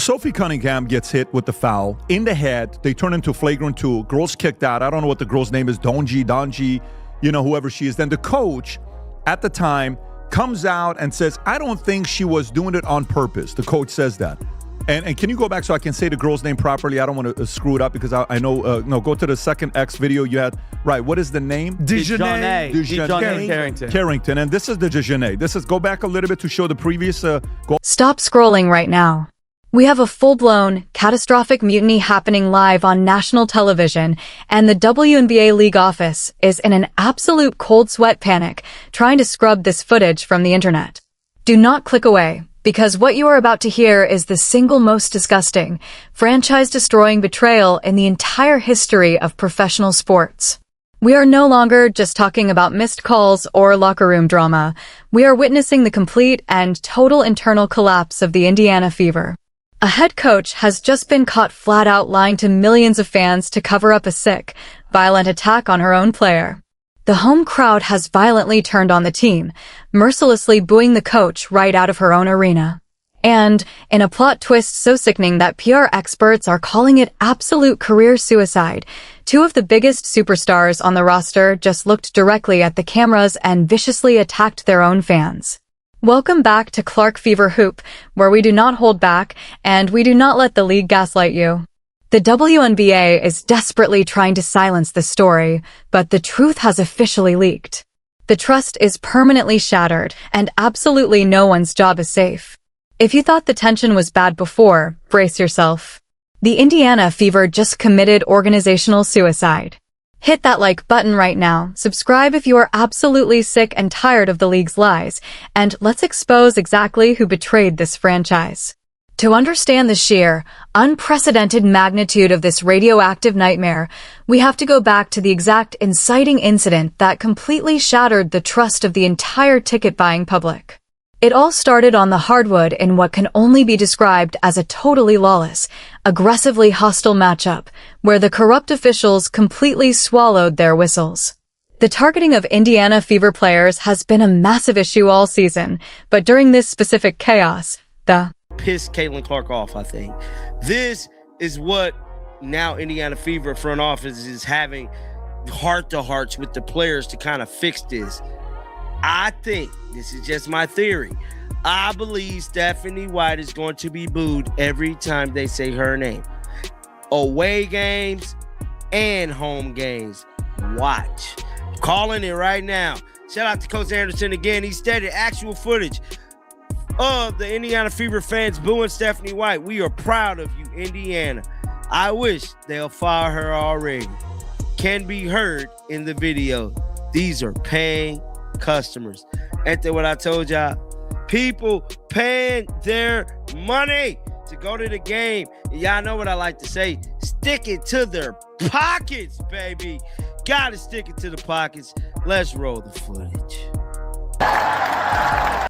Sophie Cunningham gets hit with the foul in the head. They turn into flagrant 2. Girl's kicked out. I don't know what the girl's name is. Donji, whoever she is. Then the coach at the time comes out and says, I don't think she was doing it on purpose. The coach says that. And can you go back so I can say the girl's name properly? I don't want to screw it up because I know, no, go to the second X video you had. Right, what is the name? Dejanay Carrington. And this is the Dejanay. Go back a little bit to show the previous goal. Stop scrolling right now. We have a full-blown, catastrophic mutiny happening live on national television, and the WNBA league office is in an absolute cold sweat panic, trying to scrub this footage from the internet. Do not click away, because what you are about to hear is the single most disgusting, franchise-destroying betrayal in the entire history of professional sports. We are no longer just talking about missed calls or locker room drama. We are witnessing the complete and total internal collapse of the Indiana Fever. A head coach has just been caught flat out lying to millions of fans to cover up a sick, violent attack on her own player. The home crowd has violently turned on the team, mercilessly booing the coach right out of her own arena. And, in a plot twist so sickening that PR experts are calling it absolute career suicide, 2 of the biggest superstars on the roster just looked directly at the cameras and viciously attacked their own fans. Welcome back to Clark Fever Hoop, where we do not hold back, and we do not let the league gaslight you. The WNBA is desperately trying to silence the story, but the truth has officially leaked. The trust is permanently shattered, and absolutely no one's job is safe. If you thought the tension was bad before, brace yourself. The Indiana Fever just committed organizational suicide. Hit that like button right now, subscribe if you are absolutely sick and tired of the league's lies, and let's expose exactly who betrayed this franchise. To understand the sheer, unprecedented magnitude of this radioactive nightmare, we have to go back to the exact inciting incident that completely shattered the trust of the entire ticket-buying public. It all started on the hardwood in what can only be described as a totally lawless, aggressively hostile matchup, where the corrupt officials completely swallowed their whistles. The targeting of Indiana Fever players has been a massive issue all season, but during this specific chaos, the pissed Caitlin Clark off, I think. This is what now Indiana Fever front office is having heart-to-hearts with the players to kind of fix this. I think, this is just my theory, I believe Stephanie White is going to be booed every time they say her name. Away games and home games. Watch. I'm calling it right now. Shout out to Coach Anderson again. He stated actual footage of the Indiana Fever fans booing Stephanie White. We are proud of you, Indiana. I wish they'll fire her already. Can be heard in the video. These are paying customers. Ain't that what I told y'all? People paying their money to go to the game. And y'all know what I like to say. Stick it to their pockets, baby. Gotta stick it to the pockets. Let's roll the footage.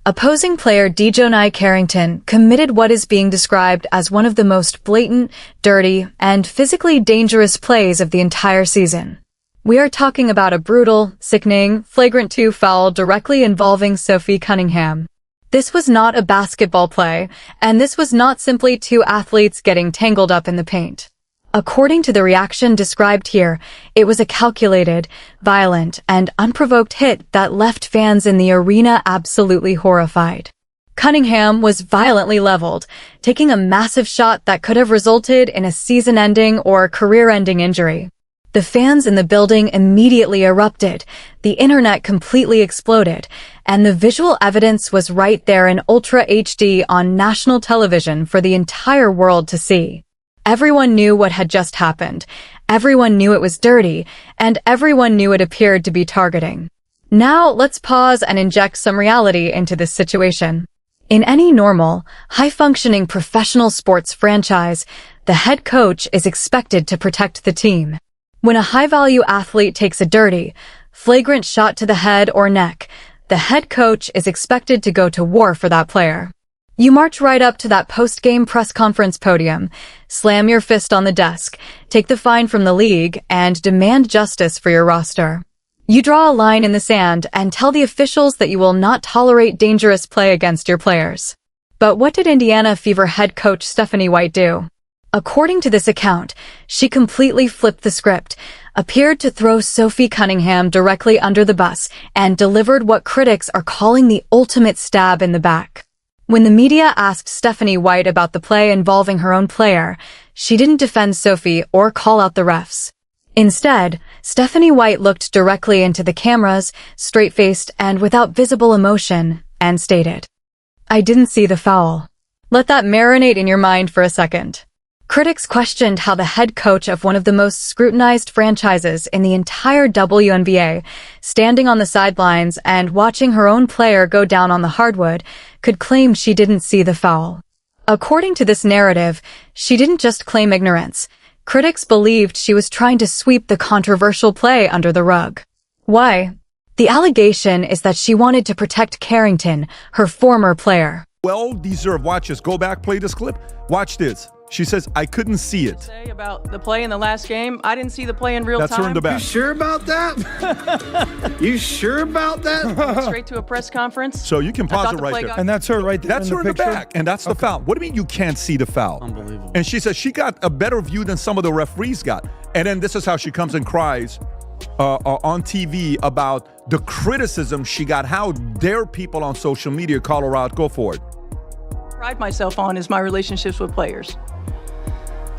opposing player Dejanay Carrington committed what is being described as one of the most blatant, dirty, and physically dangerous plays of the entire season. We are talking about a brutal, sickening, flagrant 2 foul directly involving Sophie Cunningham. This was not a basketball play, and this was not simply 2 athletes getting tangled up in the paint. According to the reaction described here, it was a calculated, violent, and unprovoked hit that left fans in the arena absolutely horrified. Cunningham was violently leveled, taking a massive shot that could have resulted in a season-ending or career-ending injury. The fans in the building immediately erupted, the internet completely exploded, and the visual evidence was right there in Ultra HD on national television for the entire world to see. Everyone knew what had just happened, everyone knew it was dirty, and everyone knew it appeared to be targeting. Now let's pause and inject some reality into this situation. In any normal, high-functioning professional sports franchise, the head coach is expected to protect the team. When a high-value athlete takes a dirty, flagrant shot to the head or neck, the head coach is expected to go to war for that player. You march right up to that post-game press conference podium, slam your fist on the desk, take the fine from the league, and demand justice for your roster. You draw a line in the sand and tell the officials that you will not tolerate dangerous play against your players. But what did Indiana Fever head coach Stephanie White do? According to this account, she completely flipped the script, appeared to throw Sophie Cunningham directly under the bus, and delivered what critics are calling the ultimate stab in the back. When the media asked Stephanie White about the play involving her own player, she didn't defend Sophie or call out the refs. Instead, Stephanie White looked directly into the cameras, straight-faced and without visible emotion, and stated, "I didn't see the foul." Let that marinate in your mind for a second. Critics questioned how the head coach of one of the most scrutinized franchises in the entire WNBA, standing on the sidelines and watching her own player go down on the hardwood, could claim she didn't see the foul. According to this narrative, she didn't just claim ignorance. Critics believed she was trying to sweep the controversial play under the rug. Why? The allegation is that she wanted to protect Carrington, her former player. Well-deserved. Watch this. Go back, play this clip. Watch this. She says, "I couldn't see it." Say about the play in the last game. I didn't see the play in real time. That's her in the back. You sure about that? You sure about that? Straight to a press conference. So you can pause it right there. And that's her right there. That's her in the picture? back, and that's the foul. What do you mean you can't see the foul? Unbelievable. And she says she got a better view than some of the referees got. And then this is how she comes and cries on TV about the criticism she got. How dare people on social media call her out? Go for it. Pride myself on is my relationships with players.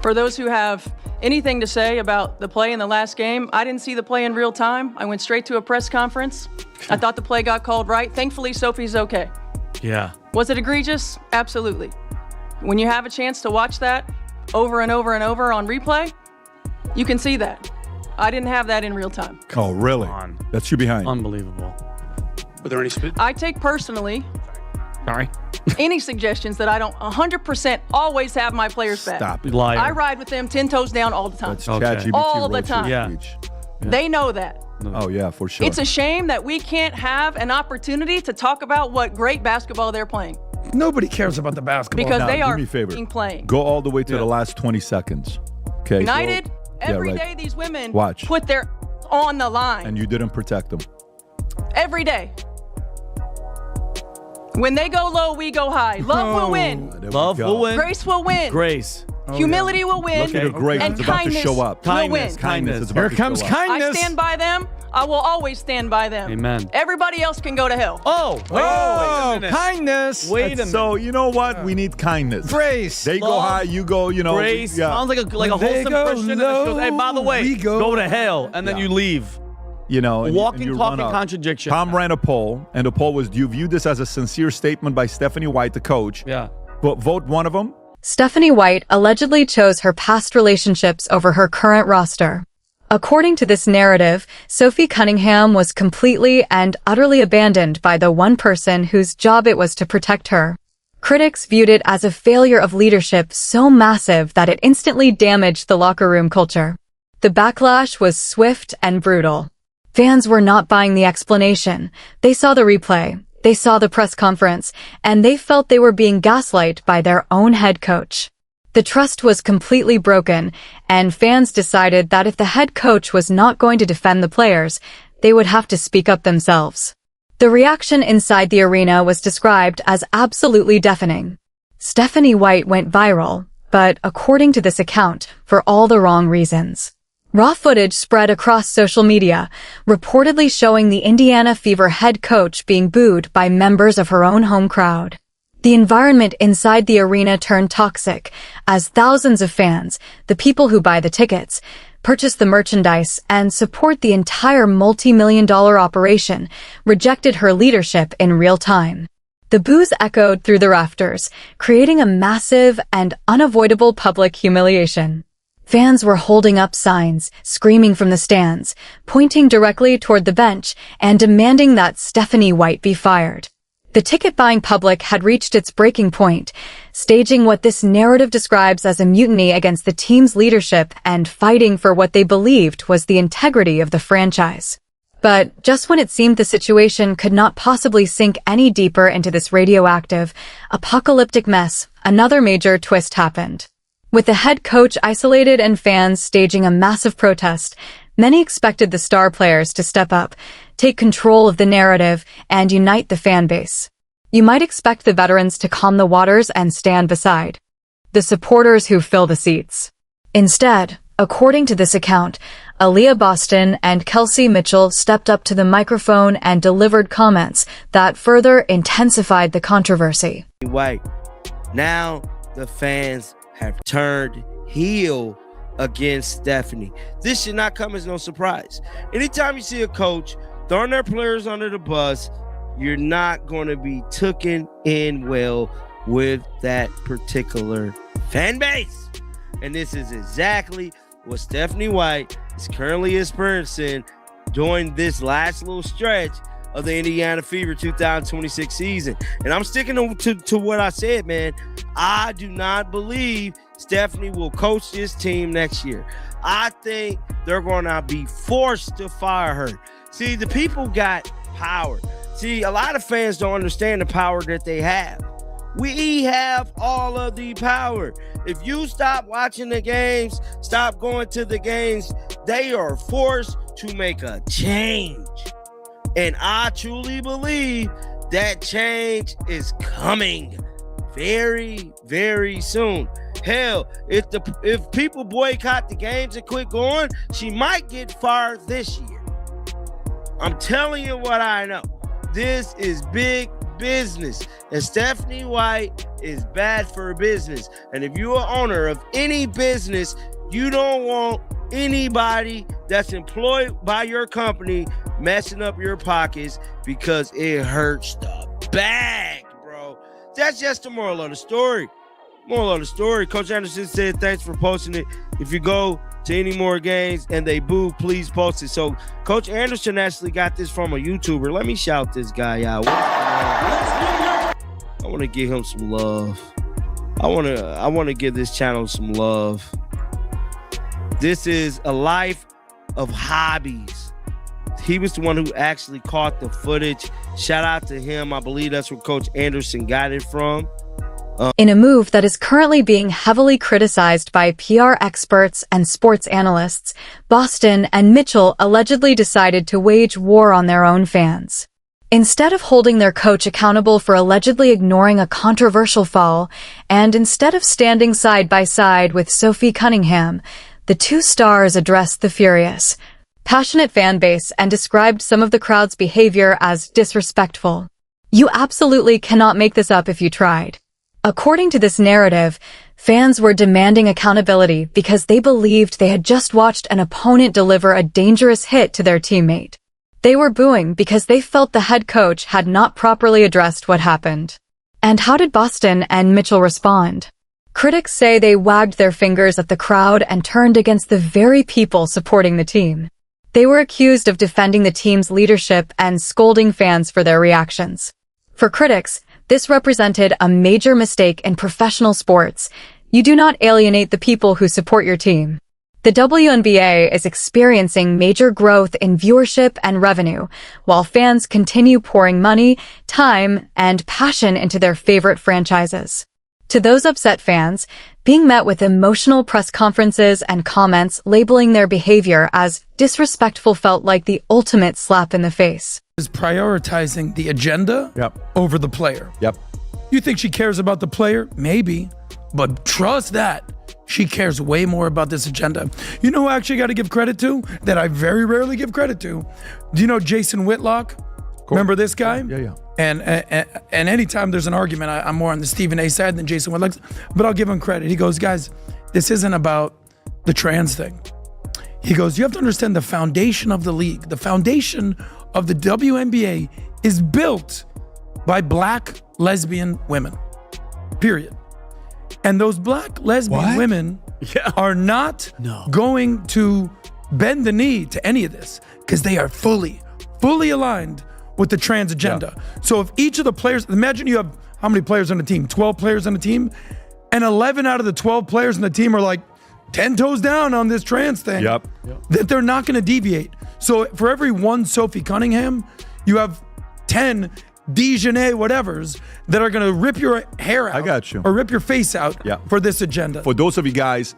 For those who have anything to say about the play in the last game, I didn't see the play in real time. I went straight to a press conference. I thought the play got called right. Thankfully, Sophie's okay. Yeah. Was it egregious? Absolutely. When you have a chance to watch that over and over and over on replay, you can see that. I didn't have that in real time. Oh, really? That's you behind. Unbelievable. Were there any I take personally Sorry. any suggestions that I don't 100% always have my players back. Stop it. Liar. I ride with them 10 toes down all the time. That's Okay. ChatGPT All the wrote your time. Yeah. speech. They know that. Oh, yeah, for sure. It's a shame that we can't have an opportunity to talk about what great basketball they're playing Nobody cares about the basketball. because Now, they do are me a favor. playing. Go all the way to the last 20 seconds. Okay. United, Yeah, every right. day these women Watch. put their on the line. And you didn't protect them. Every day. When they go low, we go high. Love will win. There we Love go. will win. Grace will win. Grace. Humility will win. Look at her grace. And It's about to kindness show up. will win. Kindness is about Here to comes show up. kindness. I stand by them. I will always stand by them. Amen. Everybody else can go to hell. Oh, wait a minute. Kindness. Wait a minute. So, you know what? We need kindness. Grace. They go Love, high, you go, you know. Grace. Yeah. Sounds like a When they wholesome go Christian. And then she goes, hey, by the low, way, we go to hell, and then Yeah. you leave. You know, and Walking, you talking run up. contradiction. Tom ran a poll, and the poll was, do you view this as a sincere statement by Stephanie White, the coach? Yeah. But vote one of them. Stephanie White allegedly chose her past relationships over her current roster. According to this narrative, Sophie Cunningham was completely and utterly abandoned by the one person whose job it was to protect her. Critics viewed it as a failure of leadership so massive that it instantly damaged the locker room culture. The backlash was swift and brutal. Fans were not buying the explanation. They saw the replay, they saw the press conference, and they felt they were being gaslighted by their own head coach. The trust was completely broken, and fans decided that if the head coach was not going to defend the players, they would have to speak up themselves. The reaction inside the arena was described as absolutely deafening. Stephanie White went viral, but according to this account, for all the wrong reasons. Raw footage spread across social media, reportedly showing the Indiana Fever head coach being booed by members of her own home crowd. The environment inside the arena turned toxic, as thousands of fans, the people who buy the tickets, purchase the merchandise, and support the entire multi-million-dollar operation, rejected her leadership in real time. The boos echoed through the rafters, creating a massive and unavoidable public humiliation. Fans were holding up signs, screaming from the stands, pointing directly toward the bench, and demanding that Stephanie White be fired. The ticket-buying public had reached its breaking point, staging what this narrative describes as a mutiny against the team's leadership and fighting for what they believed was the integrity of the franchise. But just when it seemed the situation could not possibly sink any deeper into this radioactive, apocalyptic mess, another major twist happened. With the head coach isolated and fans staging a massive protest, many expected the star players to step up, take control of the narrative, and unite the fan base. you might expect the veterans to calm the waters and stand beside the supporters who fill the seats. Instead, according to this account, Aaliyah Boston and Kelsey Mitchell stepped up to the microphone and delivered comments that further intensified the controversy. White. Now the fans have turned heel against Stephanie. This should not come as no surprise. Anytime you see a coach throwing their players under the bus, you're not going to be taken in well with that particular fan base. And this is exactly what Stephanie White is currently experiencing during this last little stretch of the Indiana Fever 2026 season. And I'm sticking to what I said, man. I do not believe Stephanie will coach this team next year. I think they're going to be forced to fire her. See, the people got power. See, a lot of fans don't understand the power that they have. We have all of the power. If you stop watching the games, stop going to the games, they are forced to make a change. And I truly believe that change is coming very, very soon. Hell, if people boycott the games and quit going, she might get fired this year. I'm telling you what I know. This is big business, and Stephanie White is bad for business. And if you're an owner of any business, you don't want anybody that's employed by your company messing up your pockets, because it hurts the bag, bro. That's just the moral of the story. Moral of the story. Coach Anderson said, thanks for posting it. If you go to any more games and they boo, please post it. So Coach Anderson actually got this from a YouTuber. Let me shout this guy out. I want to give him some love. I want to give this channel some love. This is a life of hobbies. He was the one who actually caught the footage. Shout out to him. I believe that's where Coach Anderson got it from. In a move that is currently being heavily criticized by PR experts and sports analysts, Boston and Mitchell allegedly decided to wage war on their own fans. Instead of holding their coach accountable for allegedly ignoring a controversial foul, and instead of standing side by side with Sophie Cunningham, the two stars addressed the furious, passionate fan base and described some of the crowd's behavior as disrespectful. You absolutely cannot make this up if you tried. According to this narrative, fans were demanding accountability because they believed they had just watched an opponent deliver a dangerous hit to their teammate. They were booing because they felt the head coach had not properly addressed what happened. And how did Boston and Mitchell respond? Critics say they wagged their fingers at the crowd and turned against the very people supporting the team. They were accused of defending the team's leadership and scolding fans for their reactions. For critics, this represented a major mistake in professional sports. You do not alienate the people who support your team. The WNBA is experiencing major growth in viewership and revenue, while fans continue pouring money, time, and passion into their favorite franchises. To those upset fans, being met with emotional press conferences and comments labeling their behavior as disrespectful felt like the ultimate slap in the face. Is prioritizing the agenda over the player. Yep. You think she cares about the player? Maybe. But trust that she cares way more about this agenda. You know who I actually got to give credit to that I very rarely give credit to? Do you know Jason Whitlock? Remember this guy? Yeah. And anytime there's an argument, I'm more on the Stephen A side than Jason Whitlock, but I'll give him credit. He goes, guys, this isn't about the trans thing. He goes, you have to understand the foundation of the league. The foundation of the WNBA is built by black lesbian women, period. And those black lesbian women are not going to bend the knee to any of this because they are fully aligned with the trans agenda. So if each of the players, imagine you have how many players on the team? 12 players on the team, and 11 out of the 12 players on the team are like 10 toes down on this trans thing, that they're not gonna deviate. So for every one Sophie Cunningham, you have 10 Dejanay whatevers that are gonna rip your hair out. I got you. Or rip your face out for this agenda. For those of you guys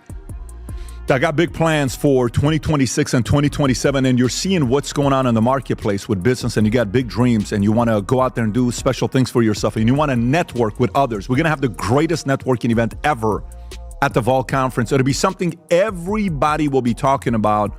I got big plans for 2026 and 2027, and you're seeing what's going on in the marketplace with business, and you got big dreams, and you want to go out there and do special things for yourself, and you want to network with others. We're going to have the greatest networking event ever at the Vol Conference. It'll be something everybody will be talking about.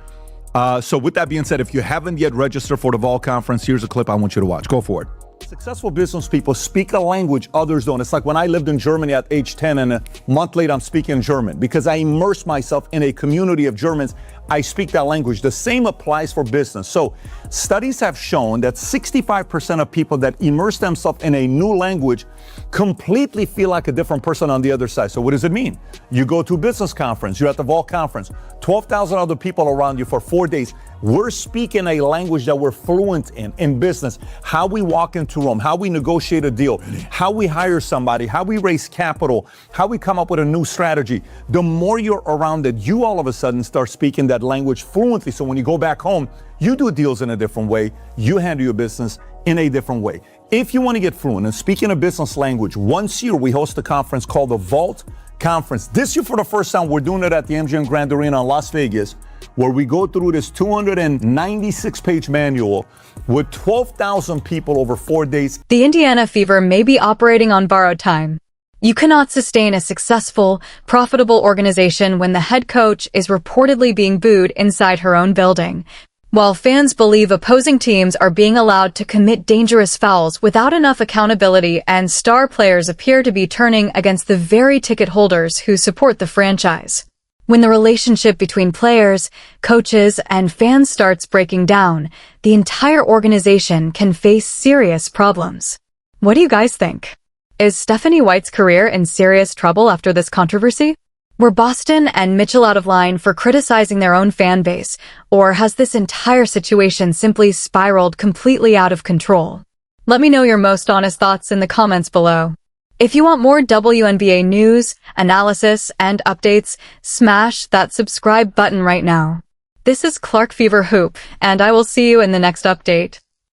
So with that being said, if you haven't yet registered for the Vol Conference, here's a clip I want you to watch. Go for it. Successful business people speak a language others don't. It's like when I lived in Germany at age 10 and a month later I'm speaking German because I immersed myself in a community of Germans. I speak that language. The same applies for business. So studies have shown that 65% of people that immerse themselves in a new language completely feel like a different person on the other side. So what does it mean? You go to a business conference, you're at the Vol Conference, 12,000 other people around you for 4 days. We're speaking a language that we're fluent in business, how we walk into room, how we negotiate a deal, how we hire somebody, how we raise capital, how we come up with a new strategy. The more you're around it, you all of a sudden start speaking that language fluently. So when you go back home, you do deals in a different way. You handle your business in a different way. If you want to get fluent in speaking a business language, once a year we host a conference called the Vault Conference. This year for the first time, we're doing it at the MGM Grand Arena in Las Vegas, where we go through this 296-page manual with 12,000 people over 4 days. The Indiana Fever may be operating on borrowed time. You cannot sustain a successful, profitable organization when the head coach is reportedly being booed inside her own building, while fans believe opposing teams are being allowed to commit dangerous fouls without enough accountability, and star players appear to be turning against the very ticket holders who support the franchise. When the relationship between players, coaches, and fans starts breaking down, the entire organization can face serious problems. What do you guys think? Is Stephanie White's career in serious trouble after this controversy? Were Boston and Mitchell out of line for criticizing their own fan base, or has this entire situation simply spiraled completely out of control? Let me know your most honest thoughts in the comments below. If you want more WNBA news, analysis, and updates, smash that subscribe button right now. This is Clark Fever Hoop, and I will see you in the next update.